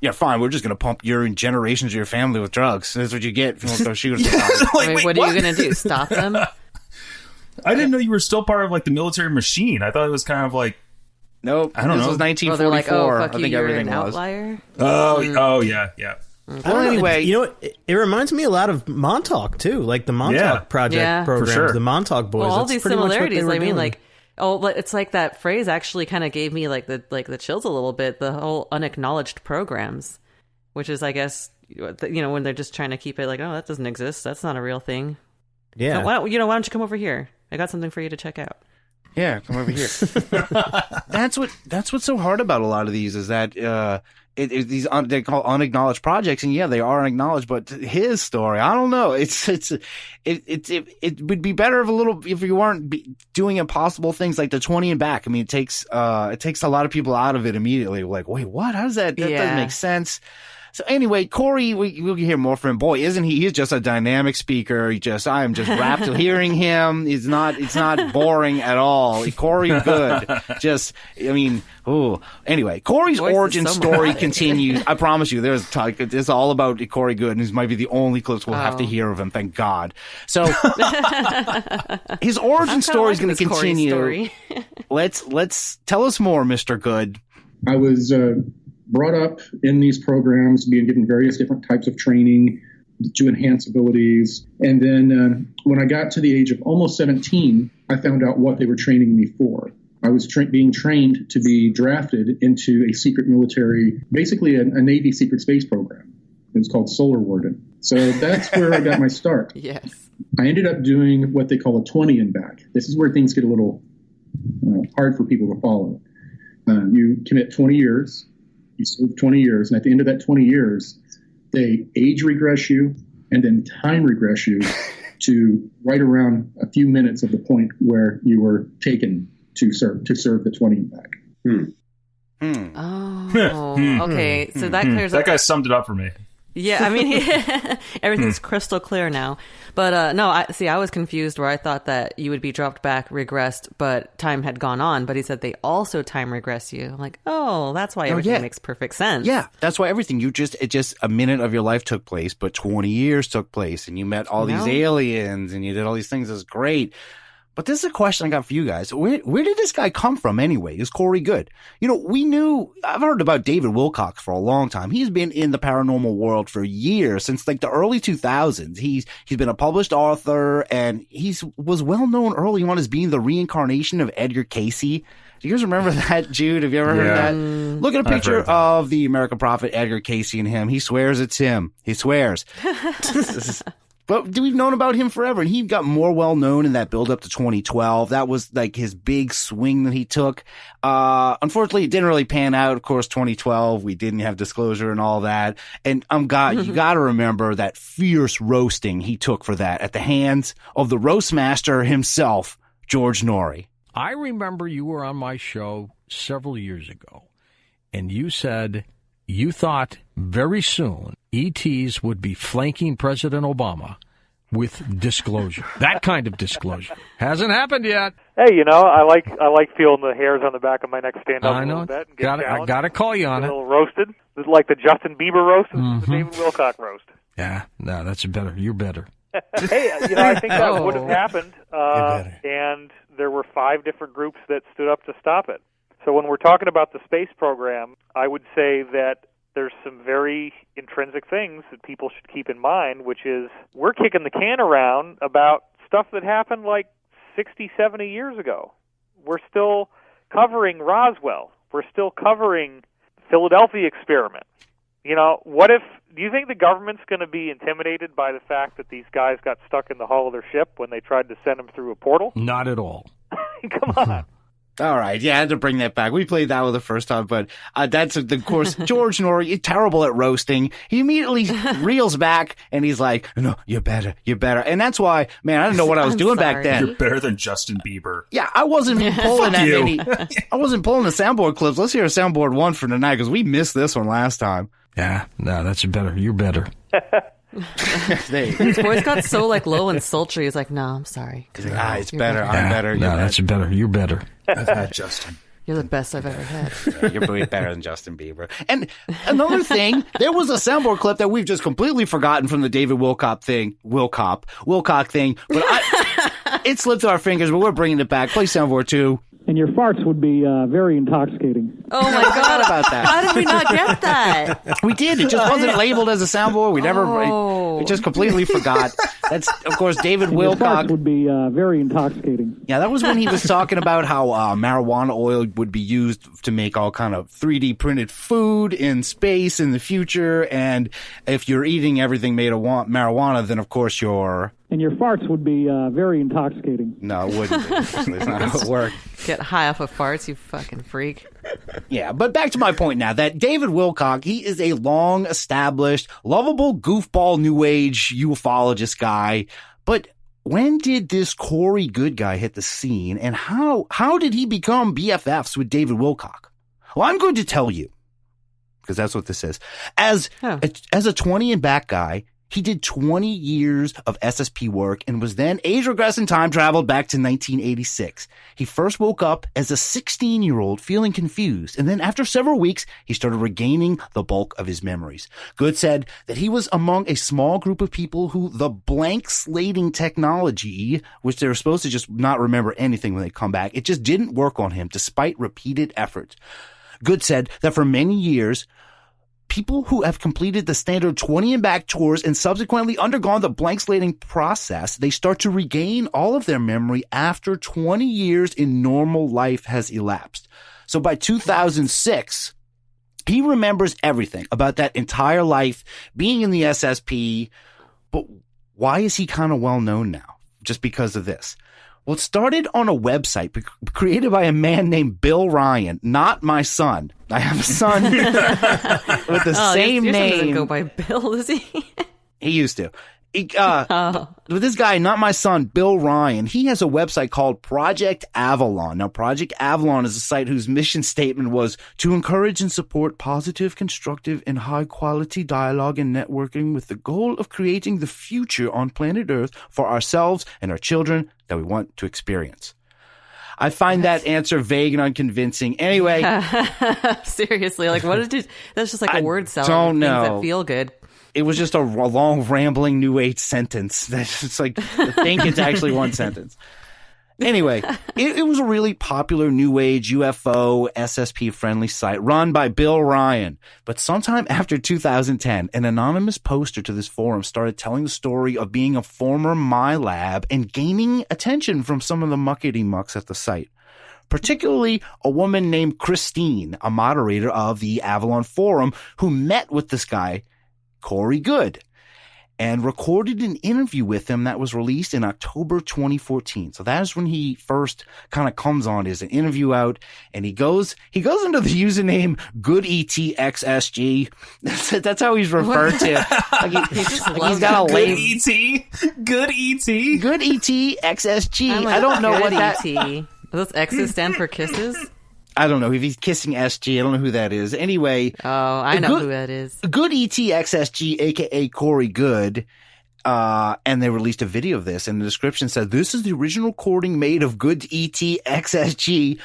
yeah, fine, we're just going to pump your generations of your family with drugs. That's what you get if you want to shoot What are you going to do? Stop them? I didn't know you were still part of like the military machine. I thought it was kind of like, nope. I don't know. This was 1944. They're like, oh, fuck I you, think you're everything an was. outlier? Oh, yeah. Well, anyway, you know what? It reminds me a lot of Montauk too, like the Montauk Project programs, for sure. the Montauk Boys. Well, all That's these pretty much what similarities. they were I mean, doing. like, it's like that phrase actually kind of gave me like the chills a little bit. The whole unacknowledged programs, which is, I guess, when they're just trying to keep it like, oh, that doesn't exist. That's not a real thing. Yeah. So why don't you come over here? I got something for you to check out. yeah, come over here. That's what's so hard about a lot of these is that they call unacknowledged projects, and yeah, they are unacknowledged. But his story, I don't know. It would be better if you weren't doing impossible things like the 20 and back. I mean, it takes a lot of people out of it immediately. Like, wait, what? How does that? That doesn't make sense. So anyway, Corey, we'll hear more from him. Boy, isn't he? He's just a dynamic speaker. I am just rapt to hearing him. It's not boring at all. Corey Goode. Anyway, Corey's origin story continues. I promise you, it's all about Corey Goode, and this might be the only clips we'll have to hear of him. Thank God. So his origin story is going to continue. Let's tell us more, Mr. Goode. I was brought up in these programs, being given various different types of training to enhance abilities. And then when I got to the age of almost 17, I found out what they were training me for. I was being trained to be drafted into a secret military, basically a Navy secret space program. It was called Solar Warden. So that's where I got my start. Yes. I ended up doing what they call a 20 and back. This is where things get a little hard for people to follow. You commit 20 years. You serve 20 years, and at the end of that 20 years, they age regress you and then time regress you to right around a few minutes of the point where you were taken to serve the 20 back. Oh, okay. So that clears up. That guy summed it up for me. Yeah, I mean, everything's crystal clear now. But no, I was confused where I thought that you would be dropped back, regressed, but time had gone on. But he said they also time regress you. I'm like, oh, that's why everything makes perfect sense. Yeah, that's why everything it just a minute of your life took place, but 20 years took place, and you met all these aliens, and you did all these things. It's great. But this is a question I got for you guys. Where did this guy come from anyway? Is Corey Goode? I've heard about David Wilcox for a long time. He's been in the paranormal world for years, since like the early 2000s. He's been a published author, and was well known early on as being the reincarnation of Edgar Cayce. Do you guys remember that, Jude? Have you ever heard that? Look at a picture of the American prophet Edgar Cayce and him. He swears it's him. He swears. But we've known about him forever, and he got more well-known in that build-up to 2012. That was like his big swing that he took. Unfortunately, it didn't really pan out. Of course, 2012, we didn't have disclosure and all that. And you got to remember that fierce roasting he took for that at the hands of the roast master himself, George Norrie. I remember you were on my show several years ago, and you said you thought very soon ETs would be flanking President Obama with disclosure. That kind of disclosure. Hasn't happened yet. Hey, I like feeling the hairs on the back of my neck stand up a little bit and get I got to call you on it. A little roasted. This is like the Justin Bieber roast and the David Wilcock roast. Yeah, no, that's better. You're better. Hey, I think that would have happened, and there were 5 different groups that stood up to stop it. So when we're talking about the space program, I would say that there's some very intrinsic things that people should keep in mind, which is we're kicking the can around about stuff that happened like 60, 70 years ago. We're still covering Roswell. We're still covering the Philadelphia experiment. Do you think the government's going to be intimidated by the fact that these guys got stuck in the hull of their ship when they tried to send them through a portal? Not at all. Come on. All right, yeah, I had to bring that back. We played that one the first time, but that's, of course, George Norrie, terrible at roasting. He immediately reels back, and he's like, no, you're better. And that's why, man, I didn't know what I was doing back then. You're better than Justin Bieber. Yeah, I wasn't pulling that many. I wasn't pulling the soundboard clips. Let's hear a soundboard 1 for tonight, because we missed this one last time. Yeah, no, that's better. You're better. His voice got so low and sultry. He's like, no, I'm sorry. It's better. I'm better. No, that's better. You're better. I've had Justin. You're the best I've ever had. Yeah, you're way better than Justin Bieber. And another thing, there was a soundboard clip that we've just completely forgotten from the David Wilcock thing, but it slipped through our fingers, but we're bringing it back. Play soundboard 2. And your farts would be very intoxicating. Oh my God! About that. How did we not get that? We did. It just wasn't labeled as a soundboard. We never. We just completely forgot. That's, of course, David Your farts Wilcock. would be very intoxicating. Yeah, that was when he was talking about how marijuana oil would be used to make all kind of 3D printed food in space in the future. And if you're eating everything made of marijuana, then of course you're. And your farts would be very intoxicating. No, it wouldn't be. That's not how it worked. Get high off of farts, you fucking freak. Yeah, but back to my point now that David Wilcock, he is a long-established, lovable, goofball, new age ufologist guy. But when did this Corey Goode guy hit the scene, and how did he become BFFs with David Wilcock? Well, I'm going to tell you, because that's what this is. As a 20 and back guy, he did 20 years of SSP work and was then age regressed and time traveled back to 1986. He first woke up as a 16-year-old feeling confused, and then after several weeks, he started regaining the bulk of his memories. Goode said that he was among a small group of people who the blank slating technology, which they were supposed to just not remember anything when they come back, it just didn't work on him despite repeated efforts. Goode said that for many years, people who have completed the standard 20 and back tours and subsequently undergone the blank slating process, they start to regain all of their memory after 20 years in normal life has elapsed. So by 2006, he remembers everything about that entire life, being in the SSP. But why is he kind of well known now? Just because of this. Well, it started on a website created by a man named Bill Ryan, not my son. I have a son with the same your name. Son doesn't go by Bill, does he? He used to. With this guy, not my son, Bill Ryan, he has a website called Project Avalon. Now, Project Avalon is a site whose mission statement was to encourage and support positive, constructive, and high-quality dialogue and networking with the goal of creating the future on planet Earth for ourselves and our children that we want to experience. I find that answer vague and unconvincing. Anyway. Seriously, like, what is it? That's just like a word salad. Don't know. Things that feel good. It was just a long, rambling New Age sentence. That's just like, I think it's actually one sentence. Anyway, it was a really popular New Age UFO SSP-friendly site run by Bill Ryan. But sometime after 2010, an anonymous poster to this forum started telling the story of being a former MyLab and gaining attention from some of the muckety-mucks at the site. Particularly a woman named Christine, a moderator of the Avalon forum, who met with this guy, Corey Goode, and recorded an interview with him that was released in October 2014. So that is when he first kind of comes on. There's an interview out, and he goes into the username GoodeETXSG. That's how he's referred to. Like he's got a label. GoodeETXSG. Like, I don't know what that. Do those X's stand for kisses? I don't know if he's kissing SG. I don't know who that is. Anyway. Oh, I know who that is. GoodeETXSG, aka Corey Goode, and they released a video of this, and the description said, "This is the original recording made of GoodeETXSG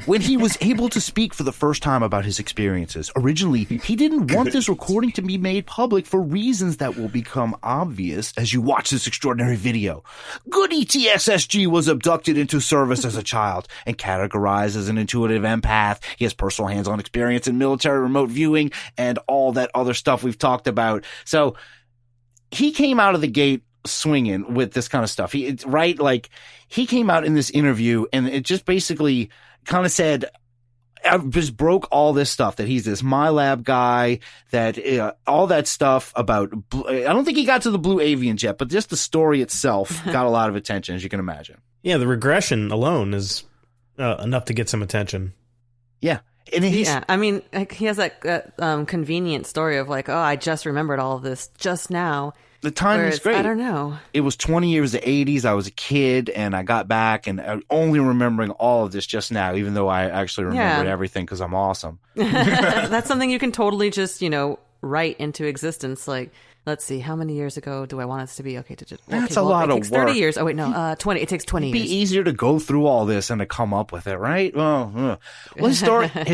when he was able to speak for the first time about his experiences. Originally, he didn't want this recording to be made public for reasons that will become obvious as you watch this extraordinary video. GoodeETXSG was abducted into service as a child and categorized as an intuitive empath. He has personal hands-on experience in military remote viewing and all that other stuff we've talked about." So he came out of the gate swinging with this kind of stuff. He came out in this interview and it just basically kind of said, I just broke all this stuff that he's this MyLab guy, that all that stuff about, I don't think he got to the Blue Avians yet, but just the story itself got a lot of attention, as you can imagine. Yeah, the regression alone is enough to get some attention. Yeah. And I mean, he has that convenient story of like, oh, I just remembered all of this just now. The timing is great. I don't know. It was 20 years, the 80s. I was a kid, and I got back, and I'm only remembering all of this just now, even though I actually remembered everything because I'm awesome. That's something you can totally just, right into existence. Like, let's see, how many years ago do I want us to be? Okay, that's a lot of work. 30 years. Oh, wait, no, 20. It takes 20 It'd years. be easier to go through all this and to come up with it, right? Well, his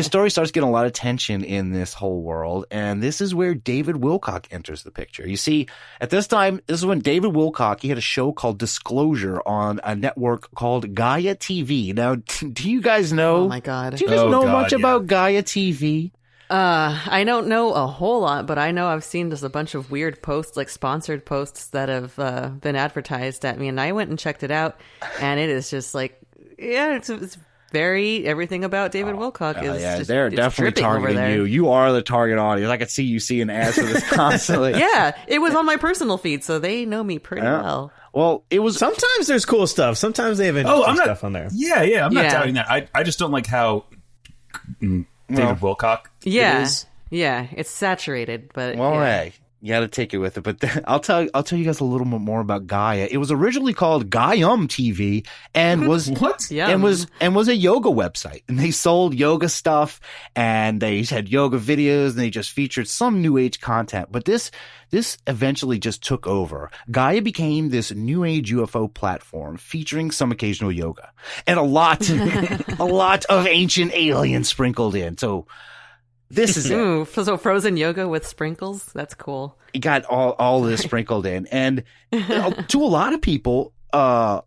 story starts getting a lot of attention in this whole world, and this is where David Wilcock enters the picture. You see, at this time, this is when David Wilcock, he had a show called Disclosure on a network called Gaia TV. Now, do you guys know? Oh, my God. Do you guys know much about Gaia TV? I don't know a whole lot, but I know I've seen just a bunch of weird posts, like sponsored posts that have been advertised at me, and I went and checked it out, and it is just like, yeah, it's very everything about David Wilcock is. Yeah, just, they're definitely targeting you. You are the target audience. I could see you seeing ads for this constantly. Yeah, it was on my personal feed, so they know me pretty well. Well, it was. Sometimes there's cool stuff. Sometimes they have interesting stuff on there. Yeah, I'm not doubting that. I just don't like how David Wilcock. Yeah, is. yeah, it's saturated, but hey, you got to take it with it. But I'll tell you guys a little bit more about Gaia. It was originally called Gaiam TV and was and was a yoga website, and they sold yoga stuff and they had yoga videos and they just featured some new age content. But this eventually just took over. Gaia became this new age UFO platform featuring some occasional yoga and a lot of ancient aliens sprinkled in. So this is Ooh, so frozen yoga with sprinkles. That's cool. You got all this sprinkled in, and to a lot of people, Gaia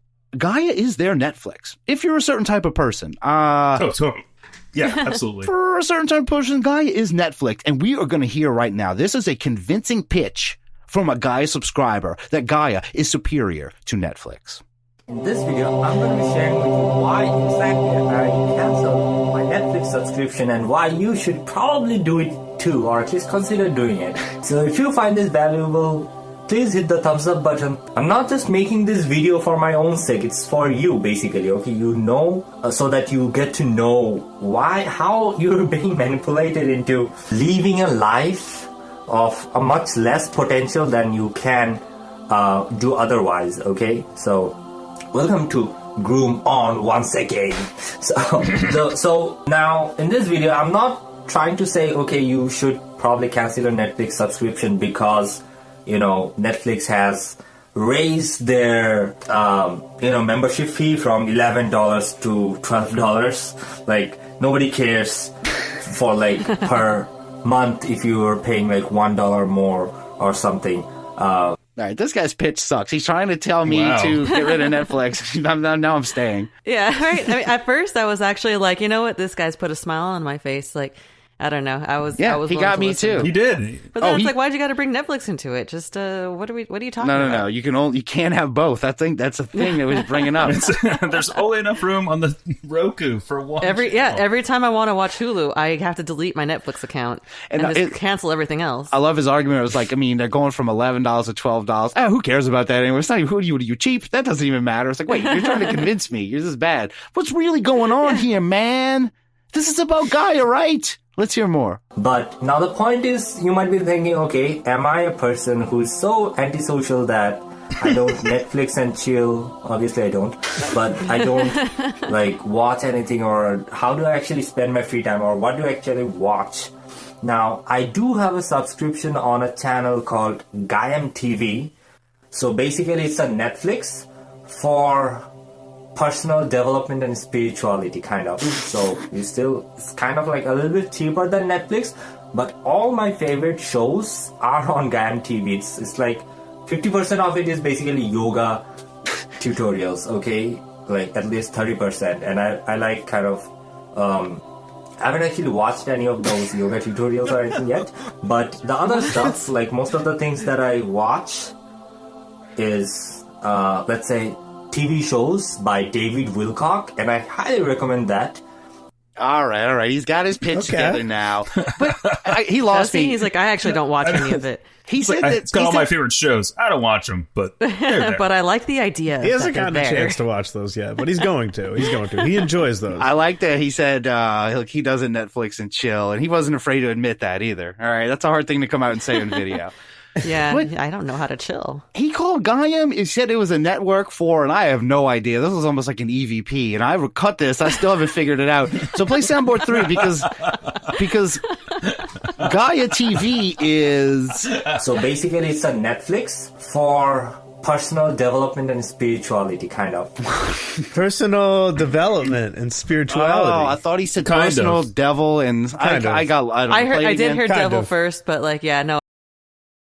is their Netflix. If you're a certain type of person, yeah, absolutely. For a certain type of person, Gaia is Netflix, and we are going to hear right now. This is a convincing pitch from a Gaia subscriber that Gaia is superior to Netflix. In this video, I'm going to be sharing with you why exactly I canceled my Netflix subscription and why you should probably do it too, or at least consider doing it. So if you find this valuable, please hit the thumbs up button. I'm not just making this video for my own sake, it's for you basically, okay? You know, so that you get to know how you're being manipulated into living a life of a much less potential than you can do otherwise, okay? So welcome to Groom On once again. So now in this video, I'm not trying to say, okay, you should probably cancel your Netflix subscription because, you know, Netflix has raised their, membership fee from $11 to $12. Like, nobody cares for like per month if you are paying like $1 more or something. All right, this guy's pitch sucks. He's trying to tell me to get rid of Netflix. Now I'm staying. Yeah, right. I mean, at first I was actually like, you know what? This guy's put a smile on my face. Like, I don't know. I was. He got me too. He did. But then it's like, why'd you got to bring Netflix into it? Just what are you talking about? No. You can't have both. I think that's a thing that was bringing up. There's only enough room on the Roku for one. Every time I want to watch Hulu, I have to delete my Netflix account and just cancel everything else. I love his argument. It was like, I mean, they're going from $11 to $12. Oh, who cares about that anyway? It's not who are you cheap? That doesn't even matter. It's like, wait, you're trying to convince me. You're just bad. What's really going on here, man? This is about Gaia, right? Let's hear more. But now the point is, you might be thinking, okay, am I a person who's so antisocial that I don't Netflix and chill? Obviously I don't. But I don't like watch anything, or how do I actually spend my free time, or what do I actually watch? Now, I do have a subscription on a channel called Gaiam TV. So basically it's a Netflix for personal development and spirituality, kind of. So it's kind of like a little bit cheaper than Netflix, but all my favorite shows are on Gaiam TV. It's like 50% of it is basically yoga tutorials, okay? Like at least 30%. And I like kind of I haven't actually watched any of those yoga tutorials or anything yet, but the other stuff, like most of the things that I watch is let's say TV shows by David Wilcock, and I highly recommend that. All right. He's got his pitch together now. But he lost me. He's like, I actually don't watch any of it. He said that it's got all my favorite shows. I don't watch them, but but I like the idea. He hasn't gotten a chance to watch those yet, but he's going to. He enjoys those. I like that he said he doesn't Netflix and chill, and he wasn't afraid to admit that either. All right, that's a hard thing to come out and say in video. Yeah, I don't know how to chill. He called Gaiam. He said it was a network for, and I have no idea. This was almost like an EVP, and I cut this. I still haven't figured it out. So play soundboard 3 because Gaia TV is... So basically, it's a Netflix for personal development and spirituality, kind of. Personal development and spirituality. Oh, I thought he said personal devil, and I did hear devil first, but like, yeah, no.